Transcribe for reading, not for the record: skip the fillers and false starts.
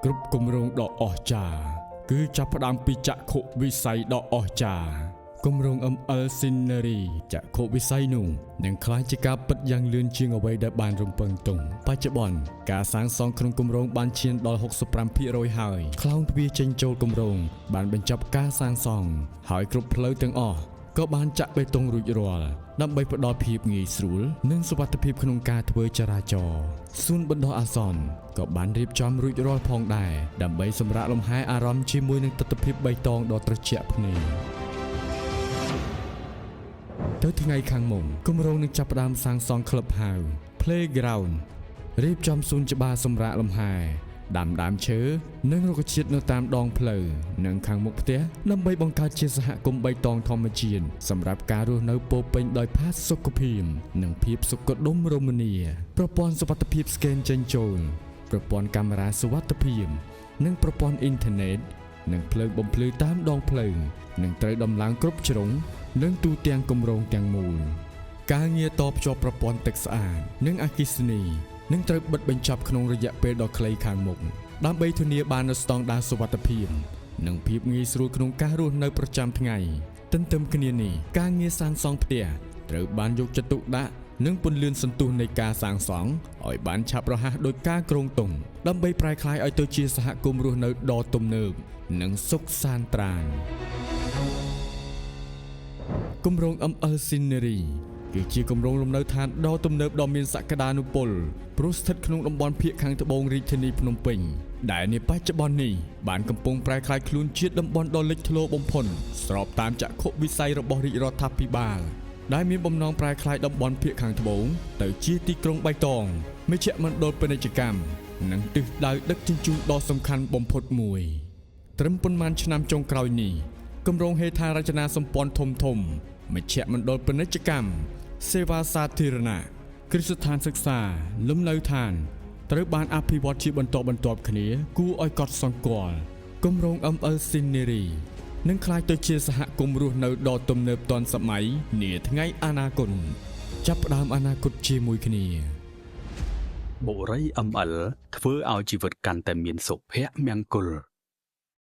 គ្រប់គម្រោងដ៏អស្ចារ្យគឺចាប់ផ្ដើមពីចក្ខុវិស័យដ៏អស្ចារ្យគម្រោង ML Scenery ចក្ខុវិស័យនោះនឹងក្លាយជាការពិតយ៉ាងលឿនជាងអ្វីដែលបានរំពឹងទុកបច្ចុប្បន្នការសាងសង់ក្នុងគម្រោងបានឈានដល់ 65% ហើយខ្លោងទ្វារចេញចូលគម្រោងបានបញ្ចប់ការសាងសង់ហើយគ្រប់ផ្លូវទាំងអស់ក៏បានចាក់បេតុងរួចរាល់ដើម្បីផ្ដល់ភាពងាយស្រួលនិងសុវត្ថិភាពក្នុងការធ្វើចរាចរណ៍សួនបណ្ដោះអាសន្នក៏បានរៀបចំរួចរាល់ផងដែរដើម្បីសម្រាកលំហែអារម្មណ៍ជាមួយនឹងទិដ្ឋភាពបៃតងដ៏ត្រជាក់ភ្នែកទៅថ្ងៃខាងមុខគម្រោងនឹងចាប់ផ្ដើមសាងសង់ Clubhouse Playground រៀបចំសួនច្បារសម្រាកលំហែដាំដើមឈើនិងរុក្ខជាតិនៅតាមដងផ្លូវនិងខាងមុខផ្ទះដើម្បីបង្កើតជាសហគមន៍បៃតងធម្មជាតិសម្រាប់ការរស់នៅពោរពេញដោយផាសុកភាពនិងភាពសុខដុមរមនាប្រព័ន្ធសុវត្ថិភាពស្កេនចេញចូលប្រព័ន្ធកាមេរ៉ាសុវត្ថិភាពនិងប្រព័ន្ធអ៊ីនធឺណិតនិងភ្លើងបំភ្លឺតាមដងផ្លូវនឹងត្រូវដំឡើងគ្រប់ជ្រុងនិងទូទាំងគម្រោងទាំងមូលការងារតភ្ជាប់ប្រព័ន្ធទឹកស្អាតនិងអគ្គិសនីនឹងត្រូវបិទបញ្ចប់ក្នុងរយៈពេលដ៏ខ្លីខាងមុខដើម្បីធានាបាននូវស្តង់ដារសុវត្ថិភាពនិងភាពងាយស្រួលក្នុងការរស់នៅប្រចាំថ្ងៃទន្ទឹមគ្នានេះការងារសាងសង់ផ្ទះត្រូវបានយកចិត្តទុកដាក់និងពន្លឿនសន្ទុះនៃការសាងសង់ឲ្យបានឆាប់រហ័សដោយការគ្រោងទុំដើម្បីប្រែក្លាយឲ្យទៅជាសហគមន៍រស់នៅដ៏ទំនើបនិងសុខសាន្តត្រាណគម្រោង ML Scenery គឺជាគម្រោងលំនៅឋានដ៏ទំនើបដ៏មានសក្តានុពលព្រោះស្ថិតក្នុងតំបន់ភាគខាងត្បូងរាជធានីភ្នំពេញដែលនាបច្ចុប្បន្ននេះបានកំពុងប្រែក្លាយខ្លួនជាតំបន់ដ៏លេចធ្លោបំផុតស្របតាមចក្ខុវិស័យរបស់រាជរដ្ឋាភិបាលដែលមានបំណងប្រែក្លាយតំបន់ភាគខាងត្បូងទៅជាទីក្រុងបៃតងមជ្ឈមណ្ឌលពាណិជ្ជកម្មនិងទិសដៅដឹកជញ្ជូនដ៏សំខាន់បំផុតមួយត្រឹមប៉ុន្មានឆ្នាំចុងក្រោយនេះគម្រោងហេដ្ឋារចនាសម្ព័ន្ធធំមជ្ឈមណ្ឌលពាណិជ្ជកម្មសេវាសាធារណៈគ្រឹះស្ថានសិក្សាលំនៅឋានត្រូវបានអភិវឌ្ឍជាបន្តបន្ទាប់គ្នាគួរឲ្យកត់សម្គាល់គម្រោង ML Scenery នឹងក្លាយទៅជាសហគមន៍រស់នៅដ៏ទំនើបទាន់សម័យនាថ្ងៃអនាគតចាប់ផ្ដើមអនាគតជាមួយគ្នាបុរី ML ធ្វើឲ្យជីវិតកាន់តែមានសុភមង្គល